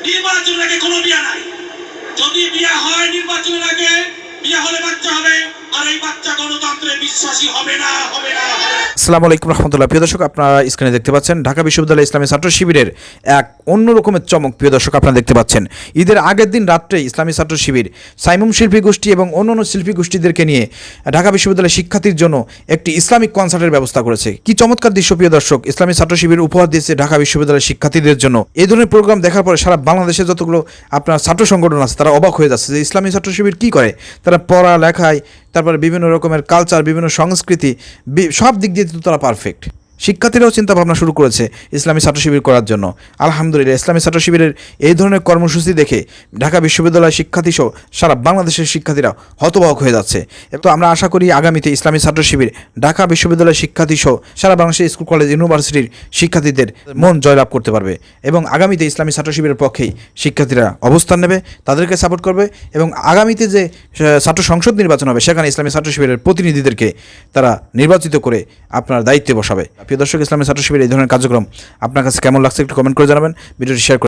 নির্বাচনের আগে কোনো বিয়া নাই। যদি বিয়া হয় নির্বাচনের আগে, বিয়া হলে বাচ্চা হবে, আর এই বাচ্চা গণতন্ত্রে বিশ্বাসী হবে না। আসসালামু আলাইকুম রহমতুল্লাহ। প্রিয় দর্শক, আপনারা স্ক্রিনে দেখতে পাচ্ছেন ঢাকা বিশ্ববিদ্যালয় ইসলামী ছাত্র শিবিরের এক অন্য রকমের চমক। প্রিয় দর্শক, আপনারা দেখতে পাচ্ছেন ঈদের আগের দিন রাত্রে ইসলামী ছাত্র শিবির সাইমুম শিল্পী গোষ্ঠী এবং অন্যান্য শিল্পী গোষ্ঠীদেরকে নিয়ে ঢাকা বিশ্ববিদ্যালয়ের শিক্ষার্থীর জন্য একটি ইসলামিক কনসার্টের ব্যবস্থা করেছে। কি চমৎকার দৃশ্য প্রিয় দর্শক! ইসলামী ছাত্র শিবির উপহার দিয়েছে ঢাকা বিশ্ববিদ্যালয়ের শিক্ষার্থীদের জন্য। এই ধরনের প্রোগ্রাম দেখার পরে সারা বাংলাদেশে যতগুলো আপনার ছাত্র সংগঠন আছে তারা অবাক হয়ে যাচ্ছে যে ইসলামী ছাত্র শিবির কী করে। তারা পড়া লেখায়, তারপরে বিভিন্ন রকমের কালচার, বিভিন্ন সংস্কৃতি, সব দিক দিয়ে তারা পারফেক্ট। শিক্ষার্থীরাও চিন্তা ভাবনা শুরু করেছে ইসলামী ছাত্র শিবির করার জন্য। আলহামদুলিল্লাহ, ইসলামী ছাত্র শিবিরের এই ধরনের কর্মসূচি দেখে ঢাকা বিশ্ববিদ্যালয়ের শিক্ষার্থী সহ সারা বাংলাদেশের শিক্ষার্থীরা হতবাক হয়ে যাচ্ছে। তো আমরা আশা করি আগামীতে ইসলামী ছাত্র শিবির ঢাকা বিশ্ববিদ্যালয়ের শিক্ষার্থী সহ সারা বাংলাদেশের স্কুল, কলেজ, ইউনিভার্সিটির শিক্ষার্থীদের মন জয়লাভ করতে পারবে এবং আগামীতে ইসলামী ছাত্র শিবিরের পক্ষেই শিক্ষার্থীরা অবস্থান নেবে, তাদেরকে সাপোর্ট করবে এবং আগামীতে যে ছাত্র সংসদ নির্বাচন হবে সেখানে ইসলামী ছাত্র শিবিরের প্রতিনিধিদেরকে তারা নির্বাচিত করে আপনার দায়িত্বে বসাবে। প্রিয় দর্শক, ইসলামী ছাত্র শিবির এই ধরনের কার্যক্রম আপনার কাছে কেমন লাগছে একটু কমেন্ট করে জানাবেন। ভিডিওটি শেয়ার